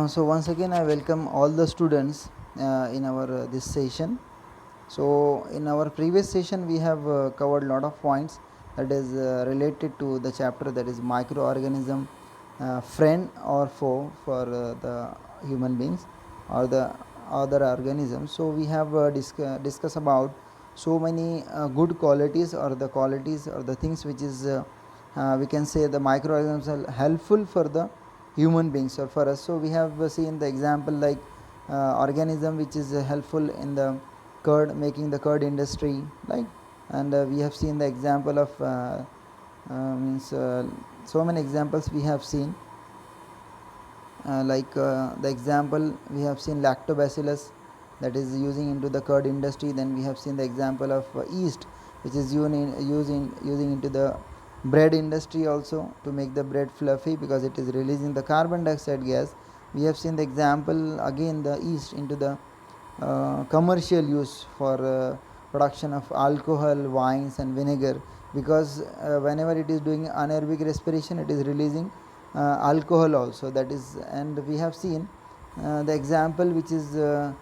So once again I welcome all the students in our this session. So in our previous session we have covered a lot of points that is related to the chapter, that is microorganism, friend or foe for the human beings or the other organisms. So we have discussed about so many good qualities or the qualities or the things which is we can say the microorganisms are helpful for the human beings or for us. So we have seen the example like organism which is helpful in the curd, making the curd industry, right? And we have seen the example of means so many examples we have seen, the example we have seen lactobacillus, that is using into the curd industry. Then we have seen the example of yeast, which is using into the bread industry also to make the bread fluffy because it is releasing the carbon dioxide gas. We have seen the example again the yeast into the commercial use for production of alcohol, wines and vinegar, because whenever it is doing anaerobic respiration it is releasing alcohol also, that is. And we have seen the example which is uh,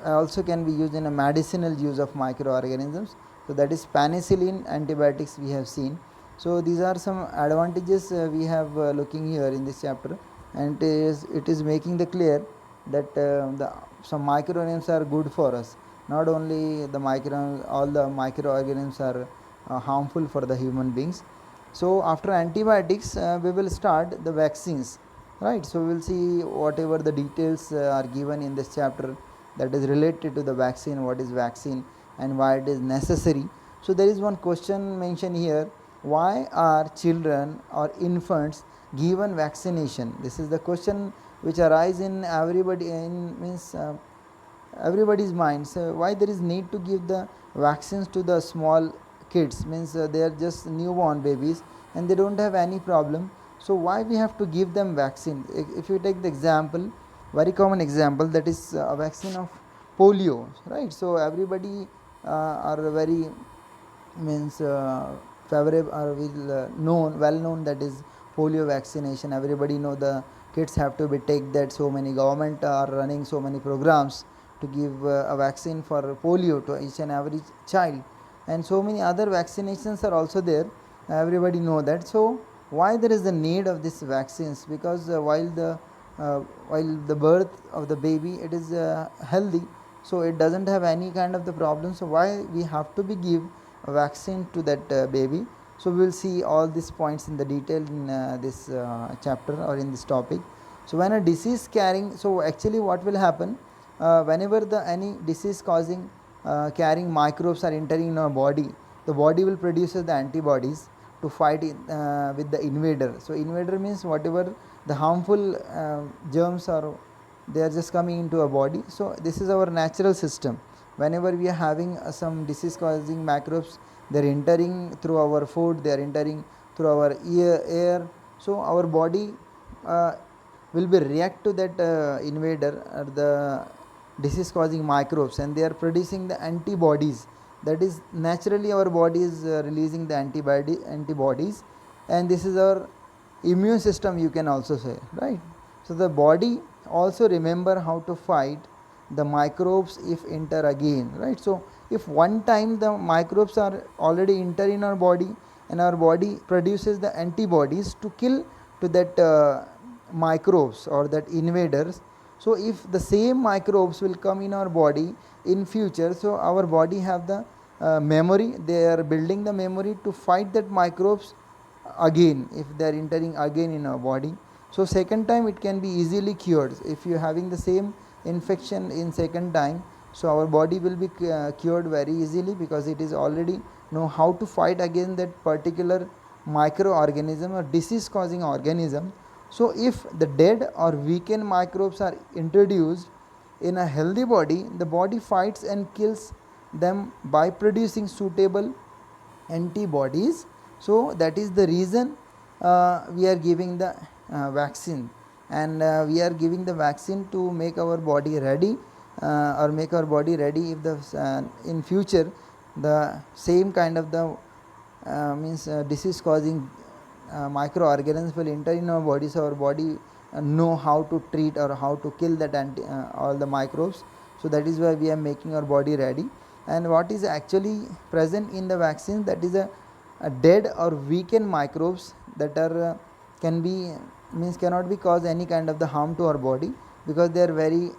also can be used in a medicinal use of microorganisms, so that is penicillin, antibiotics we have seen. So these are some advantages we have looking here in this chapter, and it is making the clear that some microorganisms are good for us. Not only the all the microorganisms are harmful for the human beings. So after antibiotics we will start the vaccines, right? So we will see whatever the details are given in this chapter that is related to the vaccine, what is vaccine and why it is necessary. So there is one question mentioned here: why are children or infants given vaccination? This is the question which arise in everybody in means everybody's mind. So why there is need to give the vaccines to the small kids, means they are just newborn babies and they don't have any problem, so why we have to give them vaccine? If you take the example, very common example, that is a vaccine of polio, right? So everybody are very means favorable or well known, that is polio vaccination. Everybody know the kids have to be take that. So many government are running so many programs to give a vaccine for polio to each and every child, and so many other vaccinations are also there, everybody know that. So why there is the need of these vaccines? Because while the birth of the baby it is healthy, so it doesn't have any kind of the problem, so why we have to be give a vaccine to that baby? So we will see all these points in the detail in this chapter or in this topic. So when a disease carrying, so actually what will happen whenever the any disease causing carrying microbes are entering in our body, the body will produce the antibodies to fight with the invader. So invader means whatever the harmful germs are, they are just coming into our body. So this is our natural system. Whenever we are having some disease causing microbes, they are entering through our food, they are entering through our air. So our body will be react to that invader or the disease causing microbes, and they are producing the antibodies. That is naturally our body is releasing the antibodies, and this is our immune system, you can also say, right? So the body also remember how to fight the microbes if enter again, right? So if one time the microbes are already enter in our body, and our body produces the antibodies to kill to that microbes or that invaders. So if the same microbes will come in our body in future, so our body have the memory, they are building the memory to fight that microbes again if they are entering again in our body. So second time it can be easily cured. If you are having the same infection in second time, so our body will be cured very easily, because it is already know how to fight against that particular microorganism or disease causing organism. So if the dead or weakened microbes are introduced in a healthy body, the body fights and kills them by producing suitable antibodies. So that is the reason we are giving the vaccine, and we are giving the vaccine to make our body ready, or make our body ready if the in future the same kind of the means disease causing microorganisms will enter in our body, so our body know how to treat or how to kill that all the microbes. So that is why we are making our body ready. And what is actually present in the vaccine, that is a dead or weakened microbes that are can be means cannot be cause any kind of the harm to our body, because they are very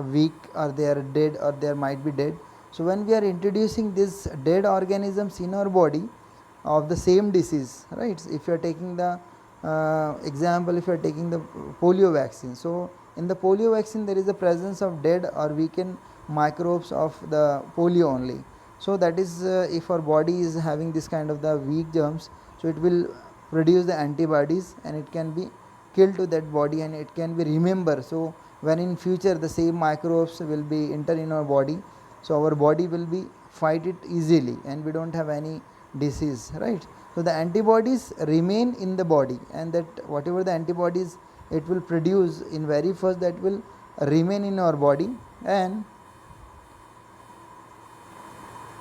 weak, or they are dead, or they might be dead. So when we are introducing these dead organisms in our body of the same disease, right? If you are taking the example, if you are taking the polio vaccine, so in the polio vaccine there is a presence of dead or weakened microbes of the polio only. So that is if our body is having this kind of the weak germs, so it will produce the antibodies, and it can be killed to that body, and it can be remember. So when in future the same microbes will be enter in our body, so our body will be fight it easily, and we don't have any disease, right? So the antibodies remain in the body, and that whatever the antibodies it will produce in very first, that will remain in our body, and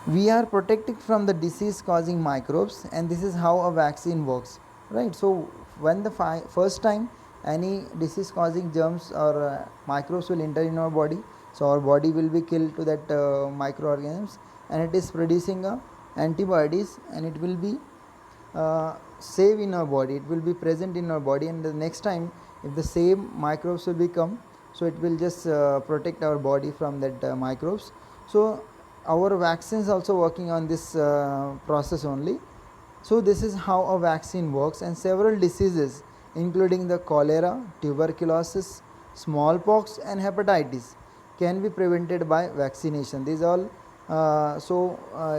we are protected from the disease causing microbes. And this is how a vaccine works, right? So when the first time any disease causing germs or microbes will enter in our body, so our body will be killed to that microorganisms, and it is producing antibodies, and it will be save in our body, it will be present in our body, and the next time if the same microbes will become, so it will just protect our body from that microbes. So our vaccines also working on this process only. So this is how a vaccine works, and several diseases including the cholera, tuberculosis, smallpox and hepatitis can be prevented by vaccination. These all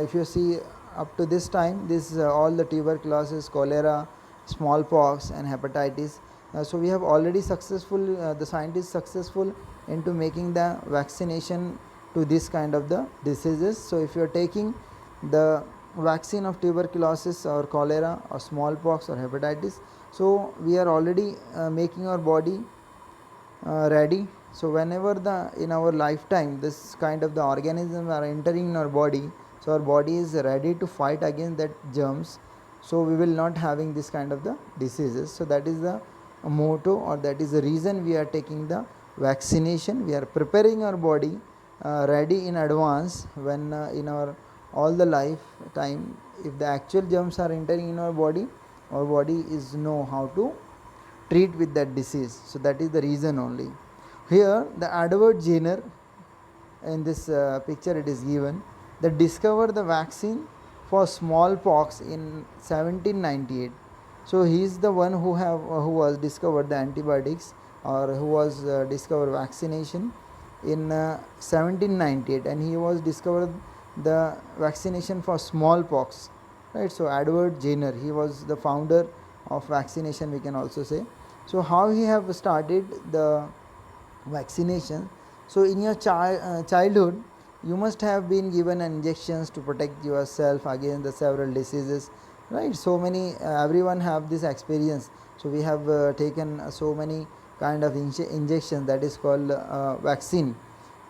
if you see up to this time, this all the tuberculosis, cholera, smallpox and hepatitis, so we have already successful the scientists successful into making the vaccination to this kind of the diseases. So if you are taking the vaccine of tuberculosis or cholera or smallpox or hepatitis, so we are already making our body ready. So whenever the in our lifetime this kind of the organisms are entering in our body, so our body is ready to fight against that germs, so we will not having this kind of the diseases. So that is the motto, or that is the reason we are taking the vaccination. We are preparing our body ready in advance, when in our all the lifetime if the actual germs are entering in our body is know how to treat with that disease. So that is the reason only. Here the Edward Jenner, in this picture it is given, that discovered the vaccine for smallpox in 1798. So he is the one who was discovered the antibiotics, or who was discovered vaccination in 1798, and he was discovered the vaccination for smallpox, right? So Edward Jenner, he was the founder of vaccination, we can also say. So how he have started the vaccination? So in your childhood you must have been given injections to protect yourself against the several diseases, right? So many everyone have this experience. So we have taken so many kind of injection, that is called vaccine.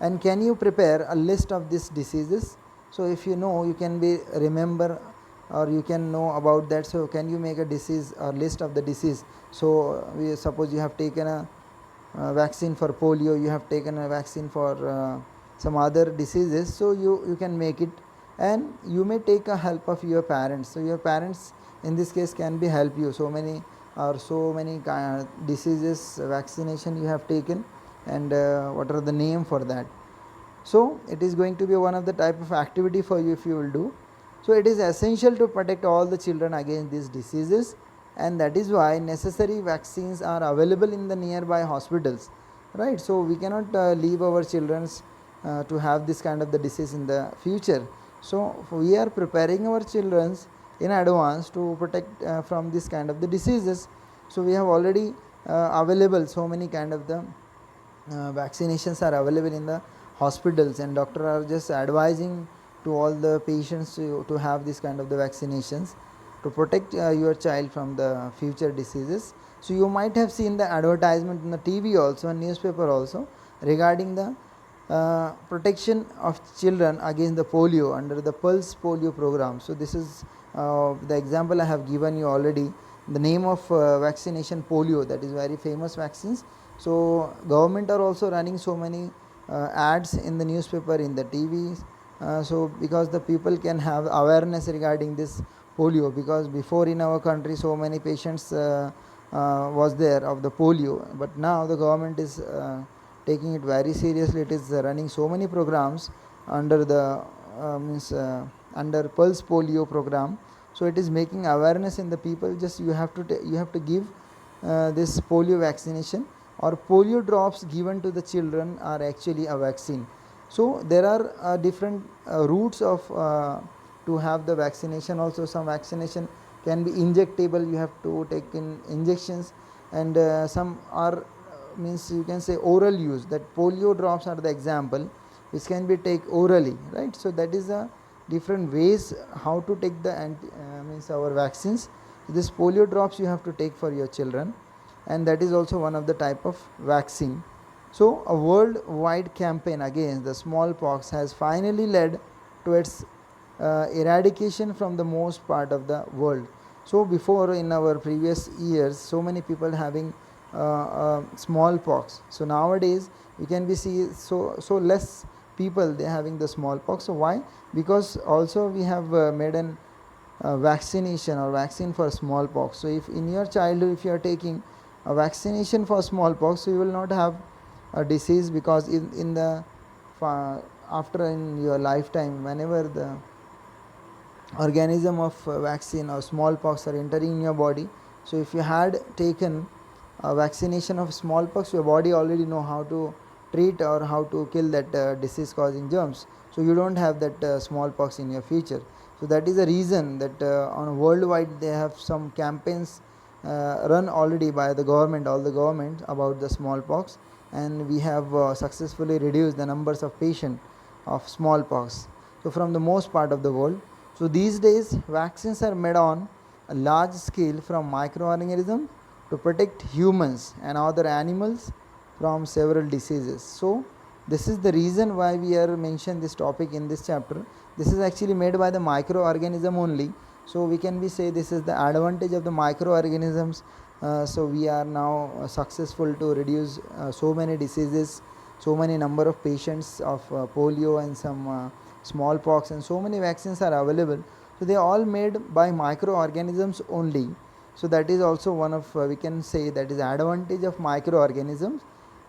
And can you prepare a list of these diseases? So if you know, you can be remember, or you can know about that. So can you make a disease or list of the disease? So we suppose you have taken a vaccine for polio, you have taken a vaccine for some other diseases, so you can make it. And you may take a help of your parents. So your parents in this case can be help you. So many diseases vaccination you have taken, and what are the name for that. So it is going to be one of the type of activity for you if you will do. So it is essential to protect all the children against these diseases, and that is why necessary vaccines are available in the nearby hospitals, right? So we cannot leave our children to have this kind of the disease in the future. So we are preparing our children in advance to protect from this kind of the diseases. So we have already available so many kind of the vaccinations are available in the hospitals, and doctor are just advising to all the patients to have this kind of the vaccinations to protect your child from the future diseases. So you might have seen the advertisement in the TV also and newspaper also regarding the protection of children against the polio under the Pulse Polio program. So this is the example I have given you already, the name of vaccination polio, that is very famous vaccines. So government are also running so many ads in the newspaper, in the TVs, so because the people can have awareness regarding this polio, because before in our country so many patients was there of the polio, but now the government is taking it very seriously. It is running so many programs under the means under pulse polio program. So it is making awareness in the people. Just you have to you have to give this polio vaccination, or polio drops given to the children are actually a vaccine. So there are different routes of to have the vaccination. Also some vaccination can be injectable, you have to take in injections, and some are means you can say oral use. That polio drops are the example which can be take orally, right? So that is a different ways how to take the means our vaccines. This polio drops you have to take for your children, and that is also one of the type of vaccine. So a worldwide campaign against the smallpox has finally led to its eradication from the most part of the world. So before, in our previous years, so many people having smallpox. So nowadays we can be see so less people they having the smallpox. So why? Because also we have made an vaccination or vaccine for smallpox. So if in your childhood if you are taking a vaccination for smallpox, so you will not have a disease, because in the after in your lifetime, whenever the organism of vaccine or smallpox are entering in your body, so if you had taken a vaccination of smallpox, your body already know how to treat or how to kill that disease causing germs, so you don't have that smallpox in your future. So that is the reason that on worldwide they have some campaigns run already by the government, all the governments, about the smallpox, and we have successfully reduced the numbers of patients of smallpox, so from the most part of the world. So these days vaccines are made on a large scale from microorganisms to protect humans and other animals from several diseases. So this is the reason why we are mentioned this topic in this chapter. This is actually made by the microorganism only. So we can be say this is the advantage of the microorganisms. So we are now successful to reduce so many diseases, so many number of patients of polio and some smallpox, and so many vaccines are available. So they are all made by microorganisms only. So that is also one of we can say that is advantage of microorganisms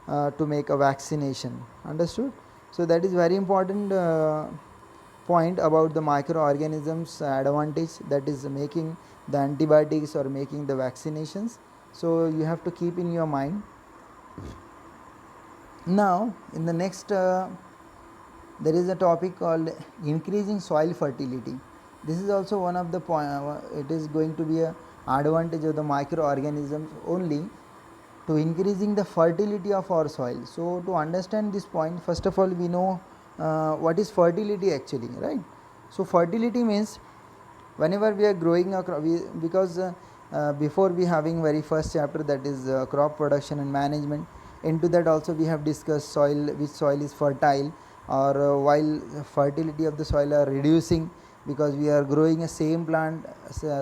to make a vaccination. Understood? So that is very important point about the microorganisms advantage, that is making the antibiotics or making the vaccinations. So you have to keep in your mind. Now in the next there is a topic called increasing soil fertility. This is also one of the point. It is going to be a advantage of the microorganisms only to increasing the fertility of our soil. So to understand this point, first of all we know what is fertility actually, right? So fertility means whenever we are growing a crop, because before we having very first chapter, that is crop production and management, into that also we have discussed soil, which soil is fertile, or while fertility of the soil are reducing because we are growing a same plant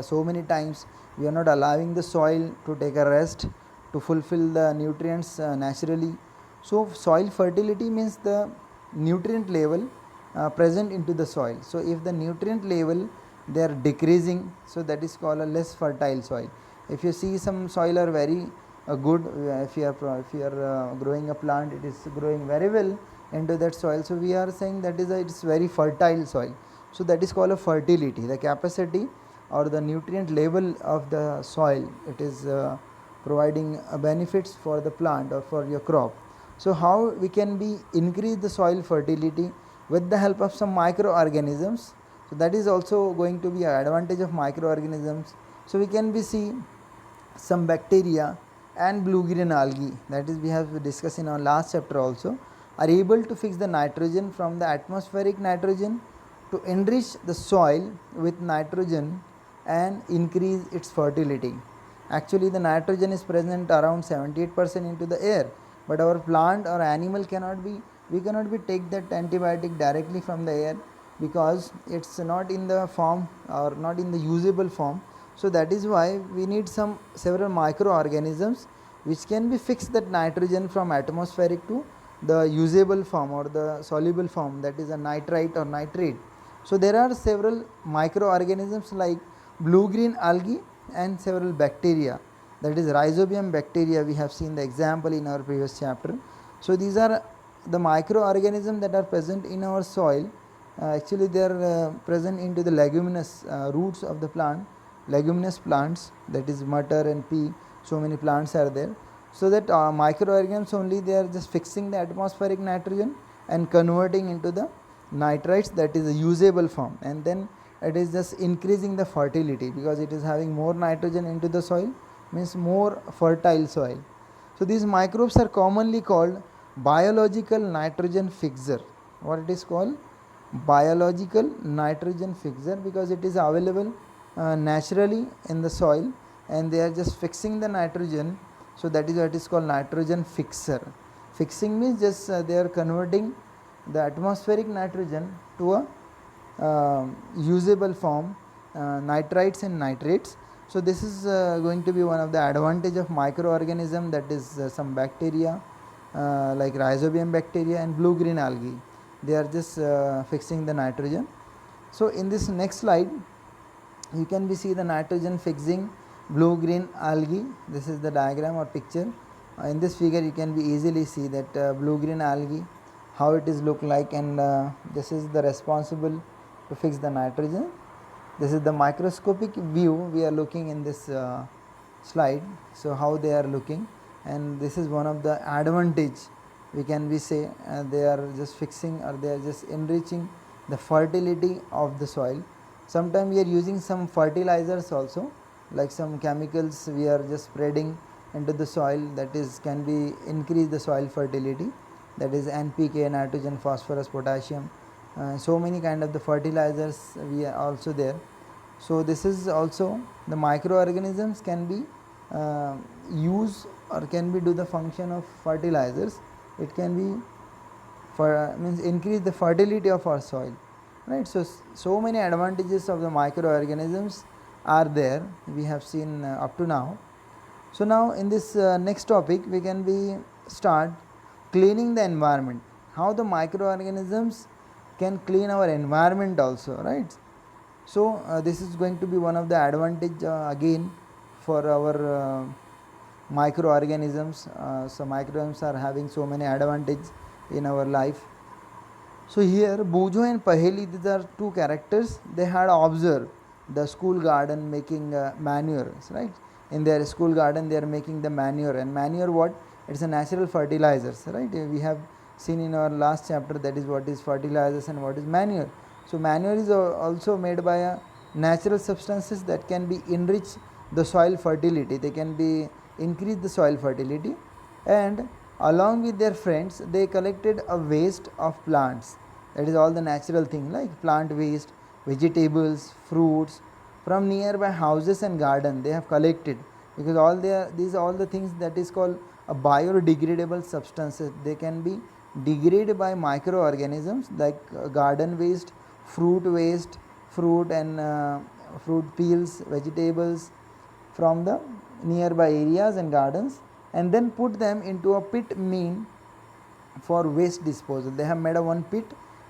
so many times, we are not allowing the soil to take a rest to fulfill the nutrients naturally. So soil fertility means the nutrient level present into the soil. So if the nutrient level they are decreasing, so that is called a less fertile soil. If you see some soil are very good, if you are growing a plant, it is growing very well into that soil, so we are saying that is it's very fertile soil. So that is called a fertility, the capacity or the nutrient level of the soil, it is providing benefits for the plant or for your crop. So how we can be increase the soil fertility with the help of some microorganisms. So that is also going to be an advantage of microorganisms. So we can be see some bacteria and blue green algae, that is we have discussed in our last chapter also, are able to fix the nitrogen from the atmospheric nitrogen to enrich the soil with nitrogen and increase its fertility. Actually the nitrogen is present around 78% into the air, but our plant or animal cannot be, we cannot be take that antibiotic directly from the air, because it's not in the form or not in the usable form. So that is why we need some several microorganisms which can be fix that nitrogen from atmospheric to the usable form or the soluble form, that is a nitrite or nitrate. So there are several microorganisms like blue green algae and several bacteria, that is rhizobium bacteria. We have seen the example in our previous chapter. So these are the microorganisms that are present in our soil. Actually they are present into the leguminous roots of the plant, leguminous plants, that is mutton and pea. So many plants are there. So that microorganisms only, they are just fixing the atmospheric nitrogen and converting into the nitrites, that is a usable form, and then it is just increasing the fertility because it is having more nitrogen into the soil, means more fertile soil. So these microbes are commonly called biological nitrogen fixer. What it is called? Biological nitrogen fixer, because it is available naturally in the soil and they are just fixing the nitrogen. So that is what is called nitrogen fixer. Fixing means just they are converting the atmospheric nitrogen to a usable form, nitrites and nitrates. So this is going to be one of the advantage of microorganism, that is some bacteria like rhizobium bacteria and blue green algae. They are just fixing the nitrogen. So in this next slide you can be see the nitrogen fixing blue green algae. This is the diagram or picture. In this figure you can be easily see that blue green algae, how it is look like, and this is the responsible to fix the nitrogen. This is the microscopic view we are looking in this slide. So how they are looking, and this is one of the advantage we can be say they are just fixing or they are just enriching the fertility of the soil. Sometimes we are using some fertilizers also, like some chemicals we are just spreading into the soil, that is can be increase the soil fertility, that is NPK, nitrogen, phosphorus, potassium, so many kind of the fertilizers we are also there. So this is also the microorganisms can be use or can be do the function of fertilizers. It can be for means increase the fertility of our soil, right? So many advantages of the microorganisms are there, we have seen up to now. So now in this next topic we can be start cleaning the environment, how the microorganisms can clean our environment also, right? So this is going to be one of the advantage again for our microorganisms. So microorganisms are having so many advantage in our life. So here Bujo and Paheli, these are two characters. They had observed the school garden making manures, right? In their school garden they are making the manure, and manure what? It's a natural fertilizers, right? We have seen in our last chapter that is what is fertilizers and what is manure. So manure is also made by natural substances that can be enrich the soil fertility. They can be increase the soil fertility, and along with their friends they collected a waste of plants, that is all the natural thing like plant waste, vegetables, fruits from nearby houses and garden they have collected, because all these are all the things that is called a biodegradable substances. They can be degraded by microorganisms like garden waste, fruit waste, fruit and fruit peels, vegetables from the nearby areas and gardens, and then put them into a pit mean for waste disposal. They have made a one pit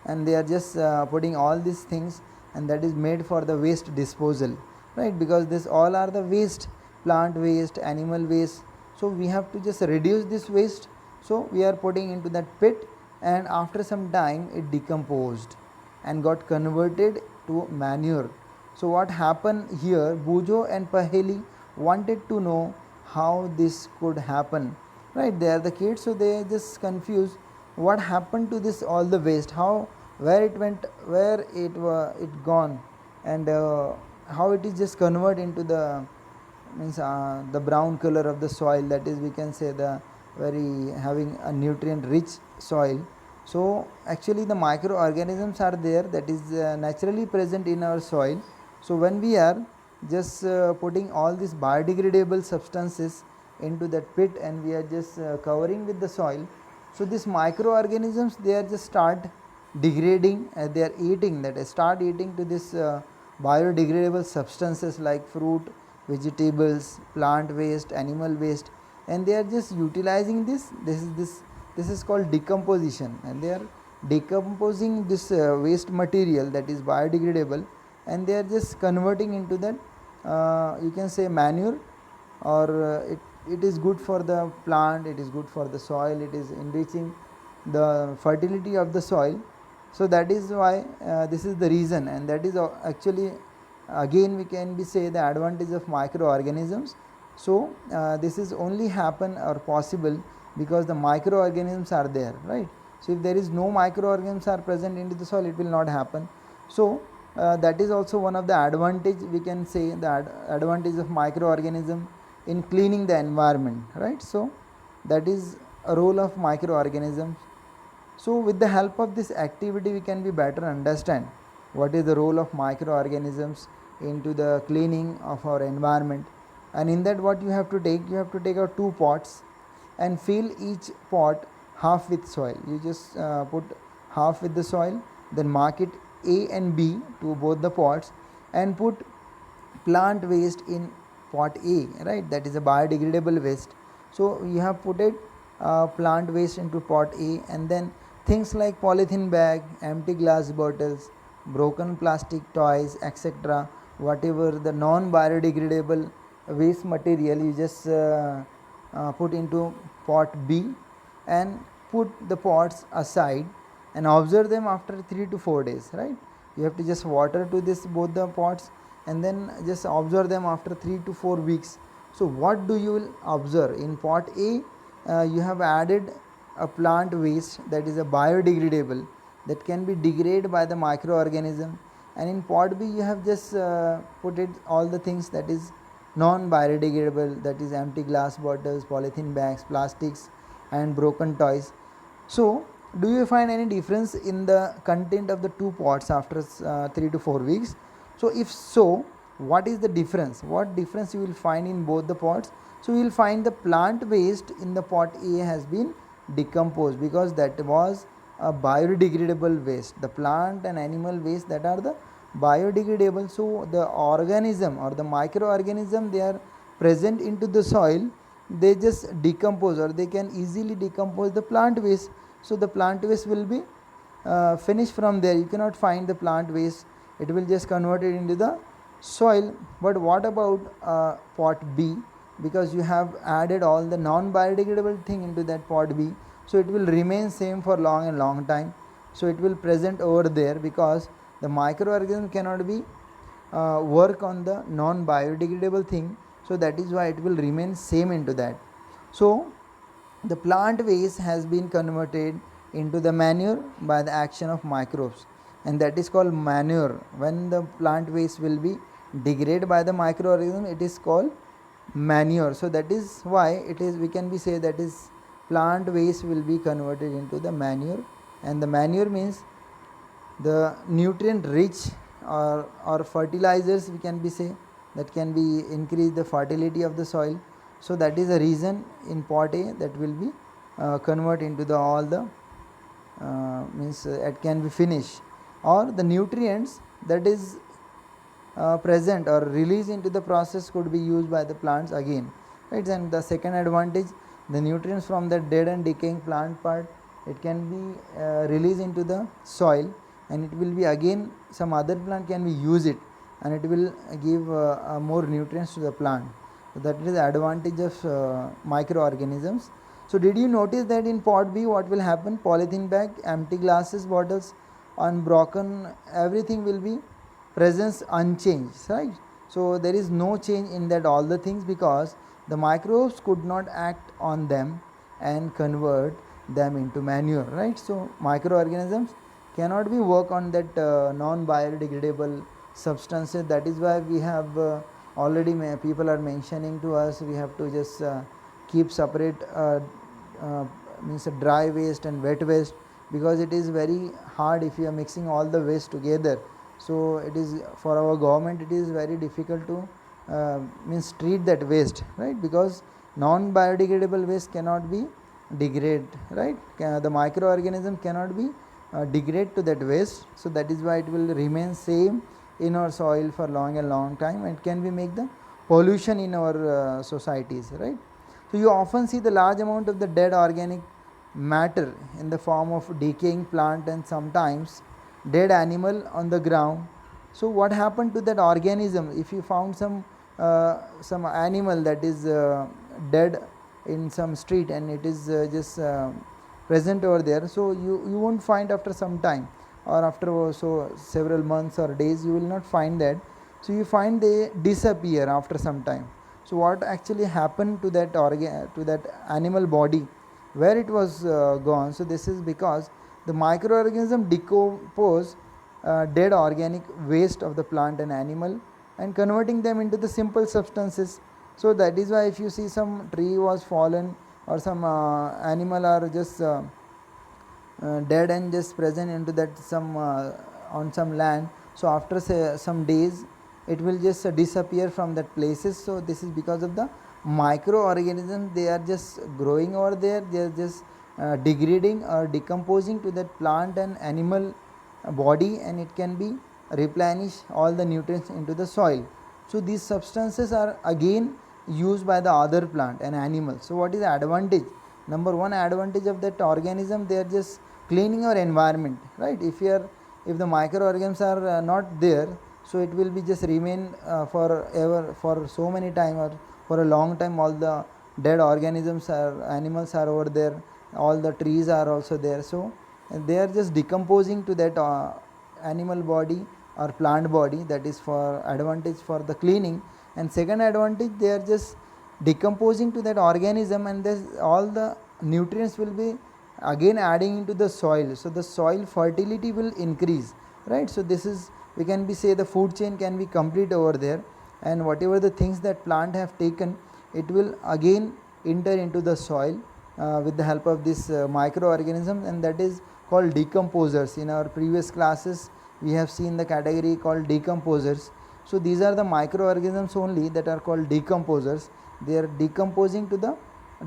and they are just putting all these things, and that is made for the waste disposal, right? Because this all are the waste, plant waste, animal waste. So we have to just reduce this waste. So we are putting into that pit, and after some time it decomposed and got converted to manure. So what happened here, Bujo and Paheli wanted to know how this could happen, right? They are the kids, so they are just confused what happened to this all the waste, how, where it went, where it gone, and how it is just converted into the means the brown color of the soil, that is we can say the very having a nutrient rich soil. So actually the microorganisms are there, that is naturally present in our soil. So when we are just putting all these biodegradable substances into that pit and we are just covering with the soil, so these microorganisms they are just start degrading, they are eating, that is start eating to this biodegradable substances like fruit, vegetables, plant waste, animal waste, and they are just utilizing this is called decomposition, and they are decomposing this waste material that is biodegradable, and they are just converting into that you can say manure, or it is good for the plant, it is good for the soil, it is enriching the fertility of the soil. So that is why this is the reason, and that is actually again we can be say the advantage of microorganisms. So this is only happen or possible because the microorganisms are there, right? So if there is no microorganisms are present into the soil, it will not happen. So that is also one of the advantage, we can say the advantage of microorganism in cleaning the environment, right? So that is a role of microorganisms. So with the help of this activity we can be better understand what is the role of microorganisms into the cleaning of our environment. And in that, what you have to take out 2 pots and fill each pot half with soil. You just put half with the soil, then mark it A and B to both the pots, and put plant waste in pot A, right? That is a biodegradable waste. So you have put it plant waste into pot A, and then things like polythene bag, empty glass bottles, broken plastic toys, etc., whatever the non biodegradable waste material, you just put into pot B and put the pots aside and observe them after 3 to 4 days, right? You have to just water to this both the pots and then just observe them after 3 to 4 weeks. So what do you will observe? In pot A you have added a plant waste that is a biodegradable that can be degraded by the microorganism, and in pot B you have just put it all the things that is non biodegradable, that is empty glass bottles, polythene bags, plastics and broken toys. So do you find any difference in the content of the 2 pots after 3 to 4 weeks? So if so, what is the difference? What difference you will find in both the pots? So you will find the plant waste in the pot A has been decomposed because that was a biodegradable waste. The plant and animal waste that are the biodegradable. So the organism or the microorganism, they are present into the soil, they just decompose, or they can easily decompose the plant waste. So the plant waste will be finished from there. You cannot find the plant waste, it will just convert it into the soil. But what about pot B? Because you have added all the non biodegradable thing into that pot B, so it will remain same for long and long time. So it will present over there because the microorganism cannot be work on the non biodegradable thing. So that is why it will remain same into that. So the plant waste has been converted into the manure by the action of microbes, and that is called manure. When the plant waste will be degraded by the microorganism, it is called manure. So that is why it is, we can be say that is plant waste will be converted into the manure, and the manure means the nutrient rich or fertilizers, we can be say, that can be increase the fertility of the soil. So that is the reason in pot A that will be convert into the all the means it can be finished, or the nutrients that is present or released into the process could be used by the plants again, right? And the second advantage, the nutrients from the dead and decaying plant part, it can be released into the soil, and it will be again some other plant can be use it, and it will give more nutrients to the plant. So that is the advantage of microorganisms. So did you notice that in pot B what will happen? Polythene bag, empty glasses, bottles, unbroken, everything will be presence unchanged, right? So there is no change in that all the things because the microbes could not act on them and convert them into manure, right? So microorganisms cannot be work on that non biodegradable substances. That is why we have already people are mentioning to us we have to just keep separate means dry waste and wet waste, because it is very hard if you are mixing all the waste together. So it is for our government, it is very difficult to means treat that waste, right? Because non biodegradable waste cannot be degrade, right? The microorganism cannot be degrade to that waste. So that is why it will remain same in our soil for long time, and can we make the pollution in our societies, right? So you often see the large amount of the dead organic matter in the form of decaying plant and sometimes dead animal on the ground. So what happened to that organism? If you found some animal that is dead in some street and it is just present over there, so you won't find after some time, or after so several months or days, you will not find that. So you find they disappear after some time. So what actually happened to that animal body, where it was gone? So this is because the microorganism decompose dead organic waste of the plant and animal and converting them into the simple substances. So that is why if you see some tree was fallen or some animal are just dead and just present into that some on some land, so after say some days it will just disappear from that places. So this is because of the microorganisms, they are just growing over there, they are just degrading or decomposing to that plant and animal body, and it can be replenish all the nutrients into the soil. So these substances are again used by the other plant and animal. So what is the advantage? Number one advantage of that organism, they are just cleaning our environment, right? If the microorganisms are not there, so it will be just remain forever for so many time or for a long time. All the dead organisms are animals are over there, all the trees are also there, so they are just decomposing to that animal body or plant body. That is for advantage for the cleaning. And second advantage, they are just decomposing to that organism, and this all the nutrients will be again adding into the soil, so the soil fertility will increase, right? So this is, we can be say the food chain can be complete over there, and whatever the things that plant have taken, it will again enter into the soil with the help of this microorganisms, and that is called decomposers. In our previous classes we have seen the category called decomposers. So these are the microorganisms only that are called decomposers. They are decomposing to the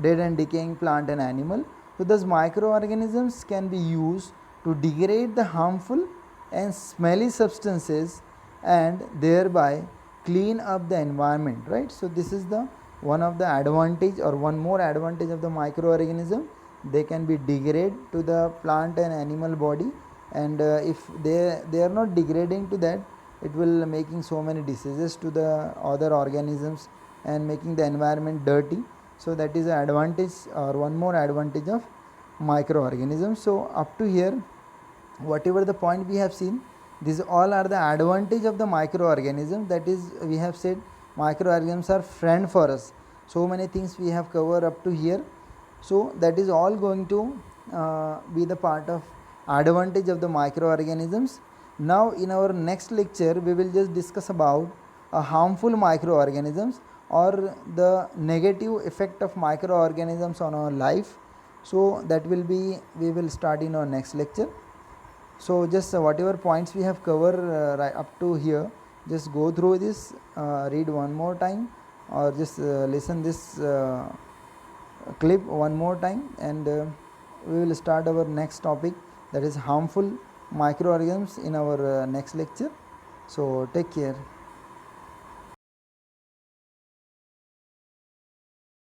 dead and decaying plant and animal. So those microorganisms can be used to degrade the harmful and smelly substances and thereby clean up the environment, right? So this is the one of the advantage, or one more advantage of the microorganism. They can be degrade to the plant and animal body, and if they are not degrading to that, it will making so many diseases to the other organisms and making the environment dirty. So that is an advantage, or one more advantage of microorganisms. So up to here, whatever the point we have seen, these all are the advantage of the microorganism. That is, we have said microorganisms are friend for us. So many things we have covered up to here. So that is all going to be the part of advantage of the microorganisms. Now in our next lecture we will just discuss about harmful microorganisms, or the negative effect of microorganisms on our life. So that will be, we will start in our next lecture. So just whatever points we have covered right up to here, just go through this, read one more time, or just listen this clip one more time, and we will start our next topic, that is harmful microorganisms, in our next lecture. So take care.